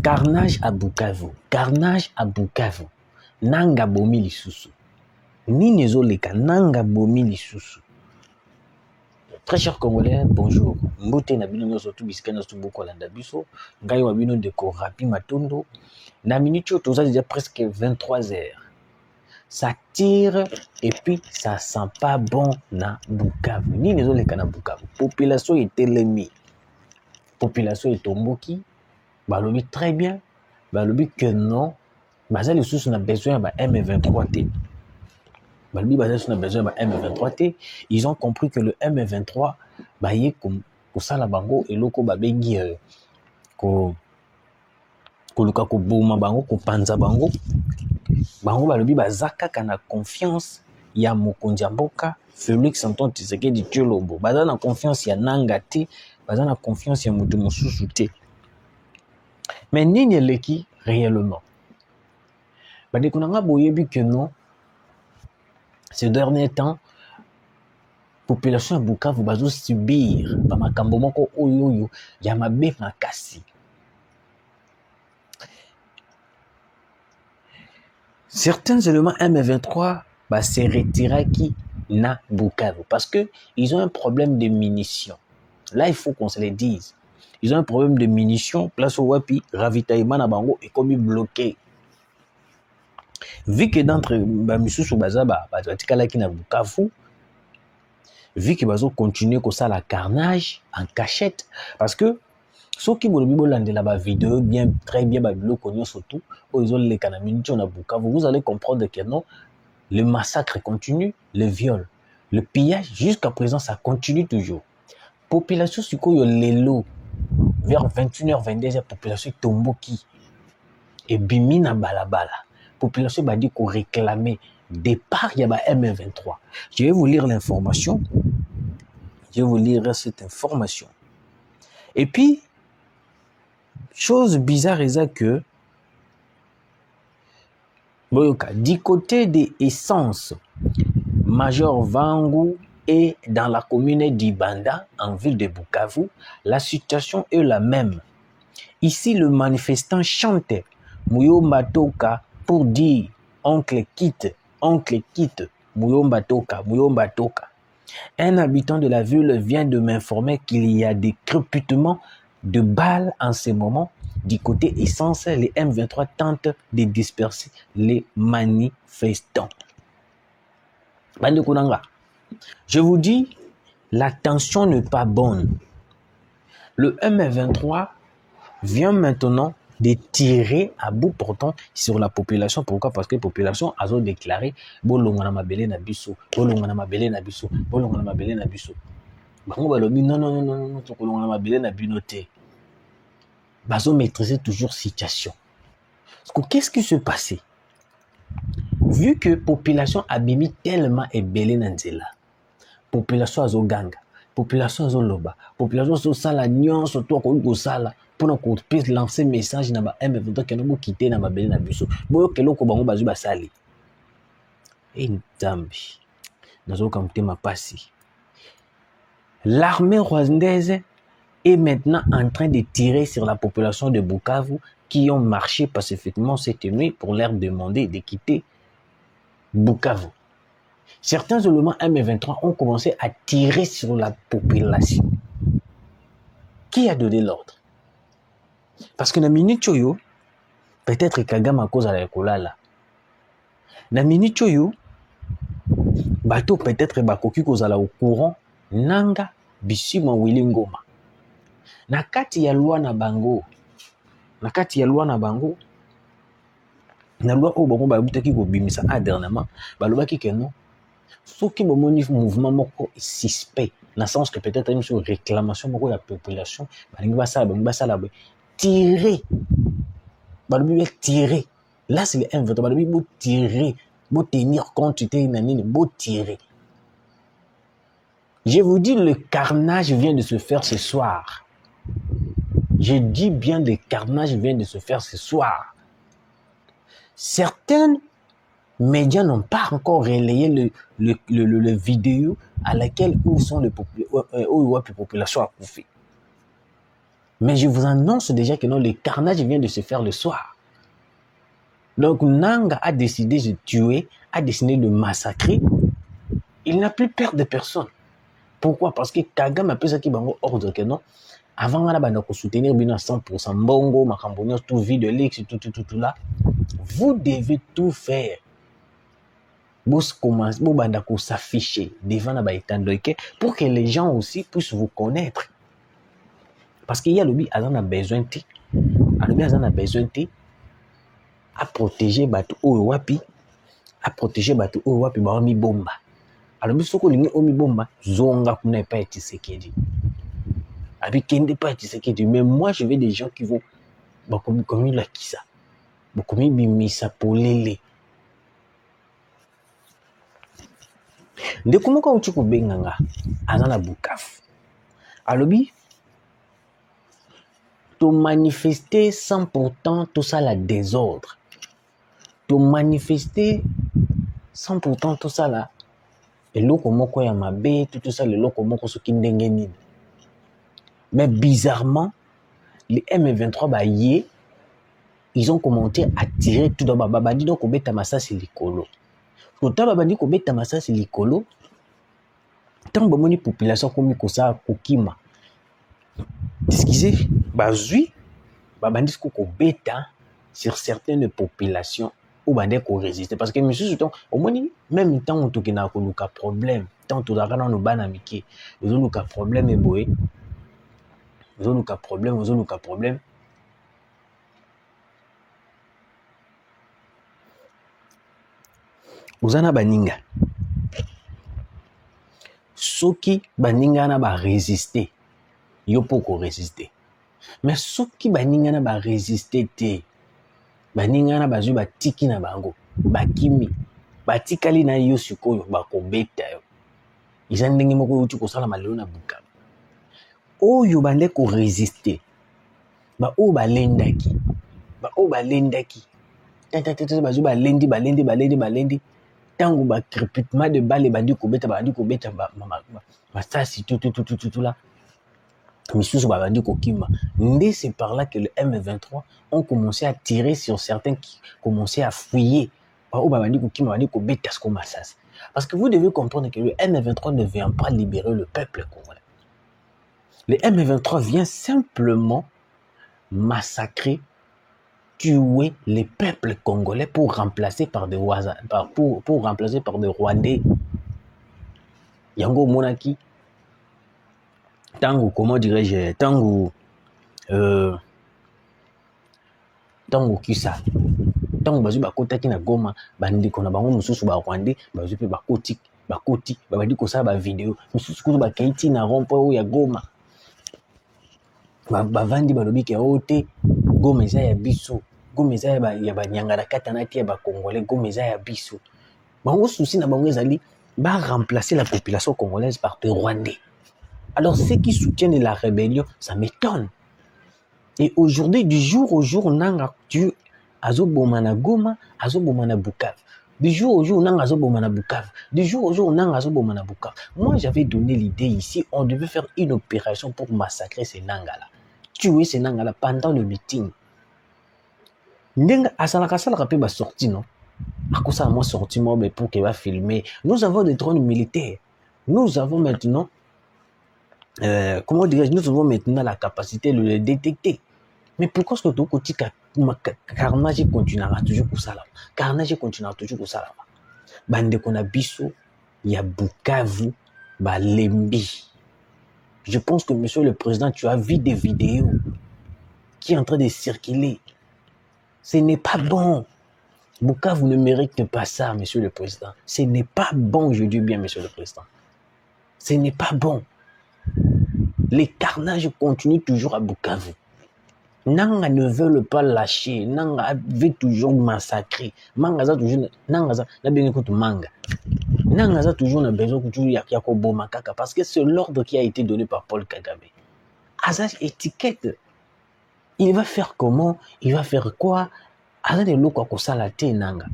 Carnage à Bukavu. Carnage à Bukavu. Nanga bomi lisusu. Nini ezoleka nanga bomi lisusu. Très chers Congolais, bonjour. Mbote na bino nyoso tu bisika na beaucoup landa biso. Ngai wa bino de Korapi Matondo. Na minute tout ça déjà presque 23 heures. Ça tire et puis ça sent pas bon na Bukavu. Nini ezoleka na Bukavu. Population est telemi. Population est tomboki. Balobi très bien. Balobi que non. Baza les sous on a besoin de M23T. Balobi baza on a besoin de M23T. Ils ont compris que le M23 ba yé comme kosala bango eloko babengi ko luka ko boma bango ko panza bango. Bango balobi bazaka kana confiance ya mokonzi mboka Félix Antoine Tshisekedi Tshilombo. Baza na confiance ya nanga te, baza na confiance ya mutu mosusu te. Mais nini eleki réellement? Bade kunanga boyebi que non. Ces derniers temps, population ya Bukavu bazo subir ba makambo moko oyoyo ya mabe makasi. Certains éléments M23 bah, se retirent qui na Bukavu parce que ils ont un problème de munitions. Là, il faut qu'on se le dise. Ils ont un problème de munitions. Place au wapi, ravitaillement na bango est comme bloqué. Vu que d'entre Misusu Bazaba, Batikala qui na Bukavu, vu que Bazo continue comme ça la carnage en cachette, parce que ceux qui vont regarder la vidéo bien très bien babilo connu surtout ils ont les canaminitions na Bukavu, vous allez comprendre que non, le massacre continue, le viol, le pillage jusqu'à présent ça continue toujours. Population suko yo lelo vers 21h 22h population tomboki et bimina balabala. Population va dire qu'on réclamait départ il y a M23. Je vais vous lire l'information. Je vais vous lire cette information. Et puis chose bizarre est que du côté des essences, Major Vangu et dans la commune d'Ibanda, en ville de Bukavu, la situation est la même. Ici, le manifestant chantait Muyomba Toka pour dire oncle quitte, Muyomba Toka, Muyomba Toka. Un habitant de la ville vient de m'informer qu'il y a des crépitements de balles en ce moment. Du côté essence, les M23 tentent de disperser les manifestants. Je vous dis, la tension n'est pas bonne. Le M23 vient maintenant de tirer à bout portant sur la population. Pourquoi? Parce que la population a déclaré Bolongana Mabele Nabiso, Bolongana Mabele Nabiso, Bolongana Mabele Nabiso. Non, Bolongana Mabele Nabinote. Bazo maîtriser toujours la situation. Qu'est-ce qui se passait? Vu que la population a bimi tellement ébélé Nanzela, population a ganga, population a loba, population a sala nyon, surtout a sala pour qu'on puisse lancer message na ba M23 que nous quitter na mabele na biso. Boyo kelo ko bango bazu basali. Et nzambi. Nazo kamte mapasi. L'armée rwandaise est maintenant en train de tirer sur la population de Bukavu qui ont marché pacifiquement cette nuit pour leur demander de quitter Bukavu. Certains éléments M23 ont commencé à tirer sur la population. Qui a donné l'ordre? Parce que na minute choyo, peut-être Kagame à cause de la kolala. Na minute choyo, bateau peut-être bakoki kozala au courant nanga bisima wilingoma. Na kati ya loi na bango, na loi o bango ba butaki ko bimisa dernièrement, balobaki que non. Soki bomoni mouvement moko suspect, na sens que peut-être une réclamation moko la population, balingi basala tirer. Balobi tirer. Là c'est le M23, balobi bo tirer, bo tenir compte te nanini, bo tirer. Je vous dis le carnage vient de se faire ce soir. Je dis bien le carnage vient de se faire ce soir. Certains médias n'ont pas encore relayé le vidéo à laquelle où sont les populations à Koufi. Mais je vous annonce déjà que non, le carnage vient de se faire le soir. Donc Nanga a décidé de tuer, a décidé de massacrer. Il n'a plus peur de personne. Pourquoi? Parce que Kagame a pris ça qui va ordre que non. Avant, on a soutenir bien à 100%. Mbongo, Makambonio, tout vide, l'ex, tout là. Vous devez tout faire. Vous commencez à s'afficher devant la baïtandoïke pour que les gens aussi puissent vous connaître. Parce qu'il y a le Azan a besoin de à protéger Batu Owapi, à protéger Batu Owapi, Baomi Bomba. Alors, si vous avez Omi Bomba, Zonga n'a pas été séqué. Avec Kende pas été séqué. Mais moi, je veux des gens qui vont, comme il a qui ça, comme il misa pour l'élé. De comment quand tu peux benganga, Azan a Bukavu. Alors, tu manifester sans pourtant tout ça la désordre. Tu manifester sans pourtant tout ça là. Et l'eau comme quoi ya mabe, tout ça, le lot comme quoi ce qui n'engeni. Mais bizarrement, les M23 bah ils ont commencé à tirer tout d'abord. Babadi donc obé tamasa c'est l'icolo. Quand babadi obé tamasa c'est l'icolo. Tant que population comme ça kokima. Excusez, bazui, babandi ko bêta sur certaines populations ou bandé ko résister parce que monsieur au moins même temps on to kina ko luka problème tant to daka no bana miki ozo luka problème e boy ozo luka problème ozana baninga soki baninga na ba résister yo poko résister mais soki baninga na ba résister te baninga na bazui batiki na bango bakimi batikali na yo sikoyo bakobeta yo iza ndenge moko uti kosala malelo na Bukavu oyo bande ko résister ba o balendaki tata bazui balendi tango ba crépitement de balle bandi kobeta masasi tout là misusu babandi kokima ndé c'est par là que le M23 ont commencé à tirer sur certains qui commençaient à fouiller babandi kokima bandi kobeta sko masasi parce que vous devez comprendre que le M23 ne vient pas libérer le peuple congolais. Le M23 vient simplement massacrer, tuer les peuples congolais pour remplacer par des pour remplacer par des Rwandais. Yango Monaki tango comment dirais-je tango kisa tango bazu bakotaki na Goma bandiko na bango mususu ba Rwandais bazu pe bakoti babandi kosala ba vidéo mususu kuzo bakaiti na rond-point ya Goma bavandi balobi ke ote Goma eza ya biso Goma eza ya banyangana katana tie ba Congolais Goma eza ya biso bango souci na bango ezali ba remplacer la population congolaise par des Rwandais. Alors ceux qui soutiennent la rébellion, ça m'étonne. Et aujourd'hui, du jour au jour, nanga tu azobomana Goma, azobomana Bukavu. Du jour au jour, nanga azobomana Bukavu. Du jour au jour, nanga azobomana Bukavu. Moi, j'avais donné l'idée ici, on devait faire une opération pour massacrer ces nanga-là. Tuer ces nanga-là pendant le meeting. Ndenga asalaka pe ba sorti non. Akosa moi sorti moi pour qu'il va filmer. Nous avons des drones militaires. Nous avons maintenant comment dirais-je, nous avons maintenant la capacité de le détecter. Mais pourquoi est-ce que tout côté carnage continuera toujours pour ça là? Carnage continuera toujours pour ça là. Bande kona biso ya Bukavu balembi. Je pense que monsieur le président, tu as vu des vidéos qui sont en train de circuler. Ce n'est pas bon. Bukavu ne mérite pas ça, monsieur le président. Ce n'est pas bon, je dis bien, monsieur le président. Ce n'est pas bon. Les carnages continuent toujours à Bukavu. Nanga ne veulent pas lâcher. Nanga veut toujours massacrer. Manga za toujours nanga za na bien écoute manga. Nanga za toujours na besoin toujours ya ko boma kaka parce que c'est l'ordre qui a été donné par Paul Kagame. Azaz étiquette. Il va faire comment? Il va faire quoi? Azaz de loko ko salate nanga.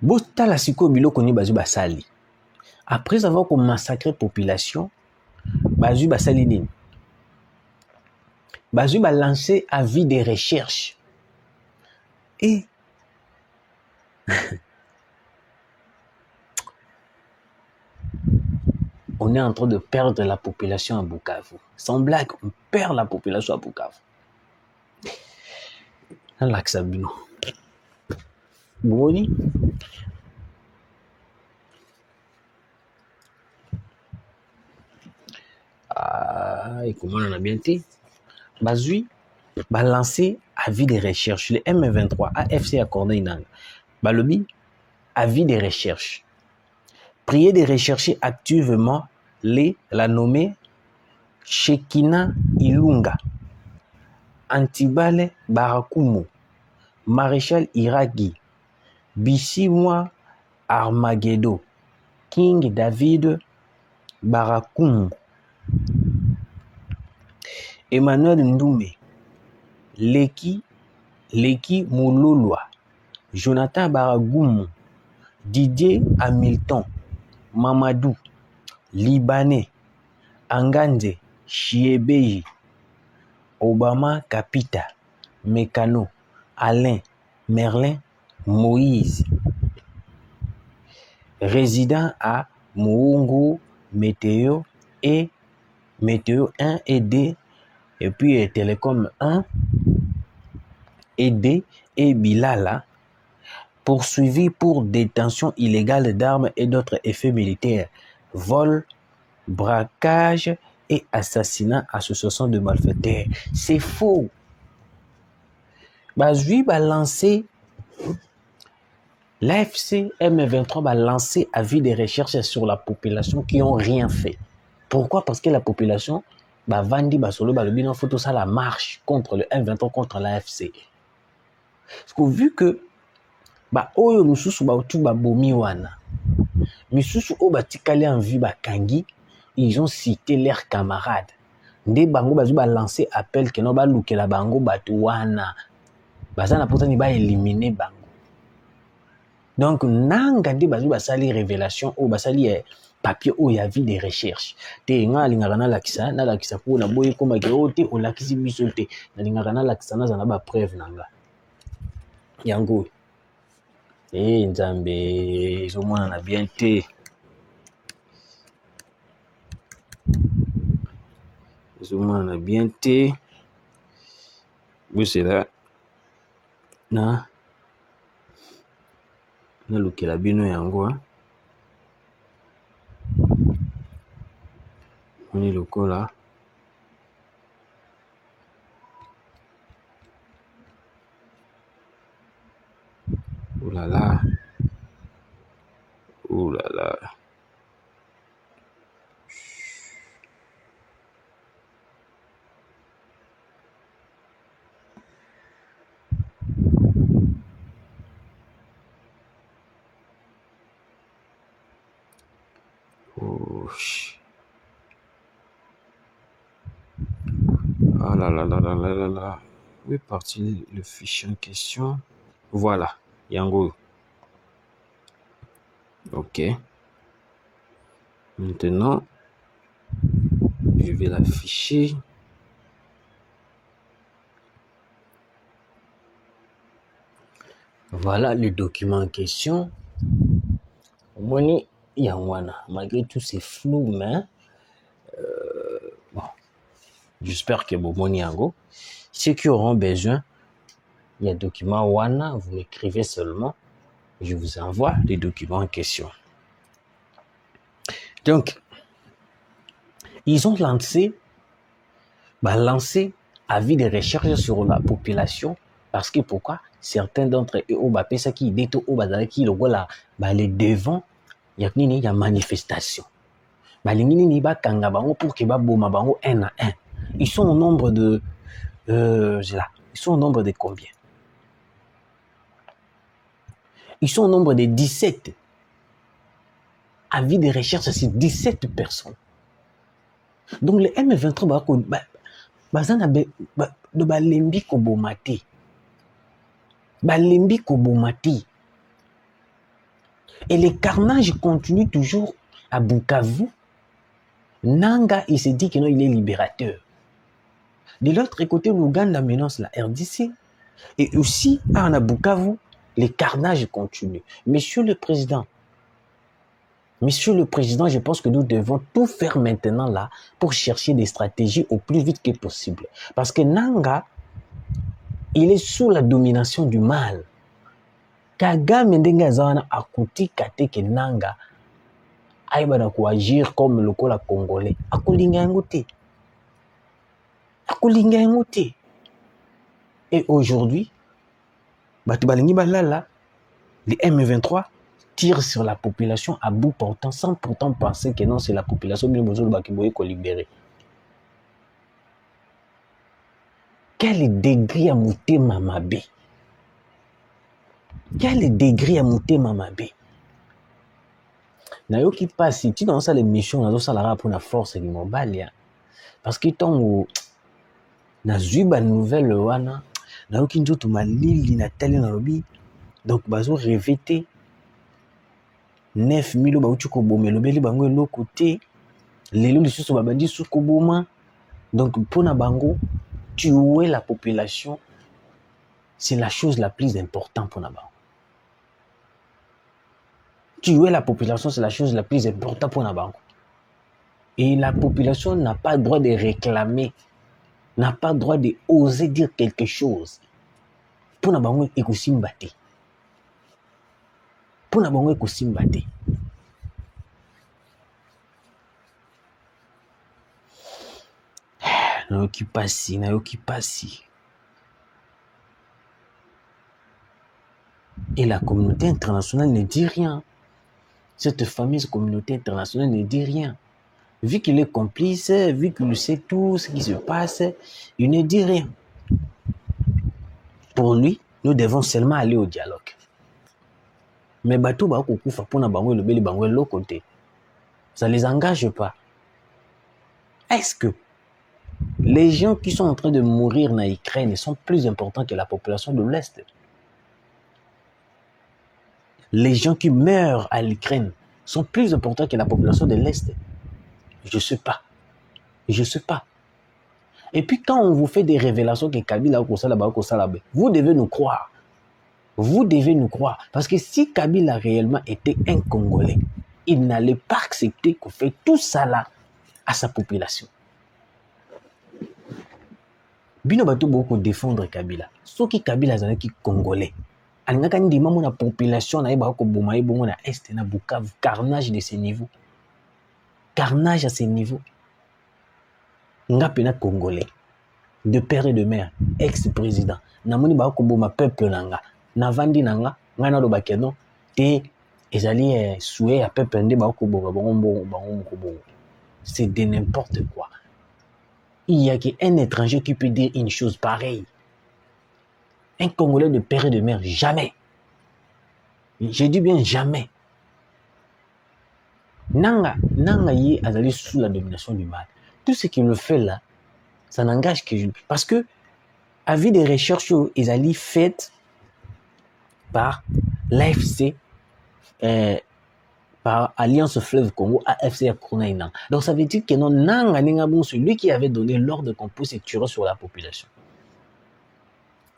Botala siko biloko ni bazu basali. Après avoir massacré la population, Bazui Basalinine. Bazui a lancé avis de recherche. Et on est en train de perdre la population à Bukavu. Sans blague, on perd la population à Bukavu. Dans l'Axabino. Boni. Et comment on a bien été? Bazui va lancer avis de recherche. Le M23, AFC accordé une Balobi, avis de recherche. Priez de rechercher activement la nommée Shekina Ilunga, Antibale Barakumu, Maréchal Iragi, Bissimwa Armageddon, King David Barakumu, Emmanuel Ndoumé, Leki Moulolwa, Jonathan Baragumu, Didier Hamilton, Mamadou, Libanais, Angande, Chiebei, Obama Kapita, Mécano, Alain, Merlin, Moïse, résident à Moungo, Météo 1 et D, et puis Télécom 1 et D et Bilala, poursuivi pour détention illégale d'armes et d'autres effets militaires, vol, braquage et assassinat, association de malfaiteurs. C'est faux. Bazui va lancer, l'AFC M23 va lancer avis de recherche sur la population qui n'ont rien fait. Pourquoi? Parce que la population va vendre basolo balobino photo ça la marche contre le M23 contre l'AFC. Parce que vu que oyo mususu ba otu ba bomi wana misusu o batikali en vue bakangi, ils ont cité leurs camarades. Nde bango bazu ba lancer appel que no ba lukela bango batu wana. Bazana pourtant ni ba éliminer bango. Donc nanga nde bazu ba sali révélation o ba sali papier o ya vie de recherche. Te nga lingaka na lakisa po na boye koma ke o te o lakisi biso te. Na lingaka na lakisa na zana ba preuve nanga. Yango. Nzambe ezomona na bien te. Ezomona na bien te. Busela na lukela bino yango Oni lokola oh là là. Oh là là. Oh. Ah là là là là là là là. Où est parti le fichier en question? Voilà. Yango. Ok. Maintenant, je vais l'afficher. Voilà le document en question. Moni Yangwana. Malgré tout, c'est flou, mais bon. J'espère que bon moni yango. Ceux qui auront besoin, il y a document Wana, vous m'écrivez seulement. Je vous envoie les documents en question. Donc, ils ont lancé avis de recherche sur la population parce que pourquoi? Certains d'entre eux ont bappé ça qui déto au bazar qui le voilà les devant il y a manifestation. Balingini ba kanga bango pour que ba boma bango un à un. Ils sont au nombre de ils sont au nombre de combien? Ils sont au nombre de 17. Avis de recherche, c'est 17 personnes. Donc le M23 bazana de balembi kobomati. Balembi kobomati. Et le carnage continue toujours à Bukavu, Nanga, il s'est dit que non, il est libérateur. De l'autre côté, l'Ouganda menace la RDC. Et aussi, à Bukavu, les carnages continuent. Monsieur le Président, je pense que nous devons tout faire maintenant là pour chercher des stratégies au plus vite que possible. Parce que Nanga, il est sous la domination du mal. Kagame ndenge zawana akuti kate ke Nanga aibana ko agir comme le kola congolais. Akolinga yangote. Et aujourd'hui, batubalingi balala, les M23 tirent sur la population à bout portant sans pourtant penser que non, c'est la population qui est libérée. Quel degré à monter Mamabé? Quel degré à monter Mamabé? Nayo qui passe, si tu dans ça les missions, dans ça la pour la force du mobile, parce que tant na zuba nouvelle wana, nayo qui njoto malili na tele na lobi, donc bazo revêter 9000 ba uchuko bomelo beli bango lo côté, lelo lisusu babandi suko boma, donc pour na bango tuer la population, c'est la chose la plus importante pour Nabango. Tuer la population, c'est la chose la plus importante pour Nabango. Et la population n'a pas le droit de réclamer, n'a pas le droit d'oser dire quelque chose. Pour Nabango, écoute-simbate. Pour Nabango, écoute-simbate. Nayoki pasi. Et la communauté internationale ne dit rien. Cette fameuse communauté internationale ne dit rien. Vu qu'il est complice, vu qu'il sait tout ce qui se passe, il ne dit rien. Pour lui, nous devons seulement aller au dialogue. Mais bateau ba kokufa pona bango le beli bango l'autre côté. Ça les engage pas. Est-ce que les gens qui sont en train de mourir en Ukraine sont plus importants que la population de l'Est? Les gens qui meurent à l'Ukraine sont plus importants que la population de l'Est? Je sais pas. Et puis quand on vous fait des révélations que Kabila vous devez nous croire. Parce que si Kabila réellement était un Congolais, il n'allait pas accepter qu'on fait tout ça là à sa population. Bino bato beaucoup défendre Kabila. Ceux qui Kabila sont qui Congolais. Alingaka ndi mamu na population na eba ko boma ebongo na est na Bukavu, carnage de ce niveau. Carnage à ce niveau. Ngapena Congolais, de père et de mère, ex-président. Namoni ba ko boma peuple nanga. Navandi nanga, ngana do bakeno te ezali souhait à peuple ndé ba ko boma bongo. C'est de n'importe quoi. Il y a qu'un étranger qui peut dire une chose pareille. Un Congolais de père et de mère, jamais. J'ai dit bien jamais. Nanga yi azali sous la domination du mal. Tout ce qu'il le fait là, ça n'engage que je. Parce que, avis des recherches, ils allaient faites par l'AFC, par Alliance Fleuve Congo, AFC Akunaïna. Donc ça veut dire que non, Nanga Ningabon, celui qui avait donné l'ordre qu'on puisse se tuer sur la population.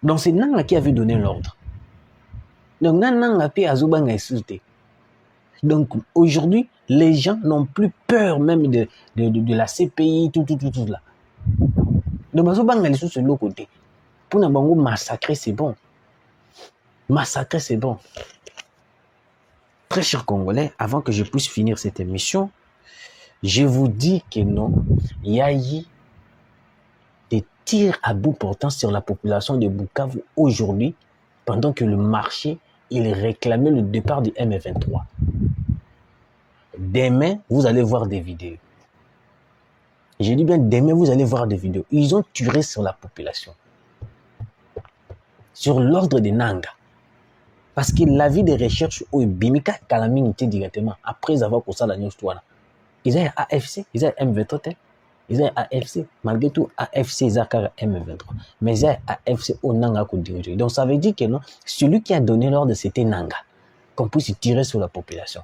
Donc c'est Nanga qui avait donné l'ordre. Donc Nanga P. Azubanga est insulté. Donc aujourd'hui, les gens n'ont plus peur même de la CPI, tout là. Donc Azubanga est sur l'autre côté. Pour Nabango massacrer, c'est bon. Très chers Congolais, avant que je puisse finir cette émission, je vous dis que non, il y a eu des tirs à bout portant sur la population de Bukavu aujourd'hui, pendant que le marché, il réclamait le départ du M23. Demain, vous allez voir des vidéos. Je dis bien demain, vous allez voir des vidéos. Ils ont tiré sur la population. Sur l'ordre de Nanga. Parce que l'avis des recherches au Bimika Kalaminité directement, après avoir posé la news, ils ont AFC, ils ont M23, ils ont AFC, malgré tout AFC, ils ont M23. Mais ils ont AFC au Nanga qu'on dirige. Donc ça veut dire que non, celui qui a donné l'ordre, c'était Nanga, qu'on puisse tirer sur la population.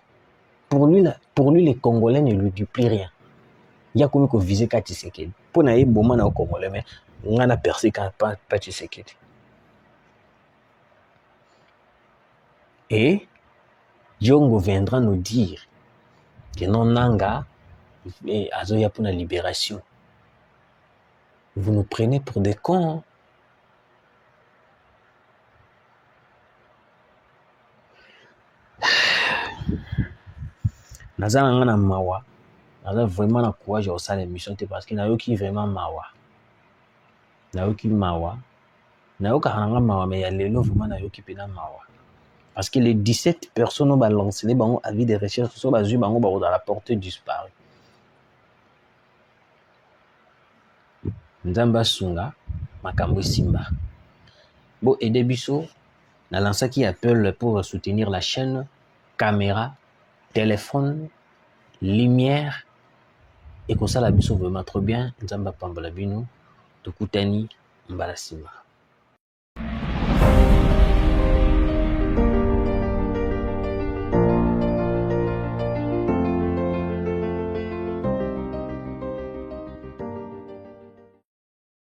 pour lui, les Congolais ne lui disent plus rien. Il y a comme viser Kati Sekedi. Pour naïe bon na au Congolais, mais on a percé pas Tshisekedi. Et Diongo viendra nous dire que non Nanga et Azoya pour la libération. Vous nous prenez pour des cons. Naza na mawa. Naza vraiment na courage au sein de l'émission parce que nayoki vraiment mawa. Nayoki mawa. Nayoka hanga mawa mais il y a lelo vraiment nayoki pena mawa. Parce que les 17 personnes ont lancé les bango avis de recherche sur bazu bango dans la portée disparue. Nzamba sunga makambo simba. Bon aider biso na lancé qui appelle pour soutenir la chaîne, caméra, téléphone, lumière et comme ça la biso vraiment trop bien. Nzamba pambola bino tokutani mbala simba.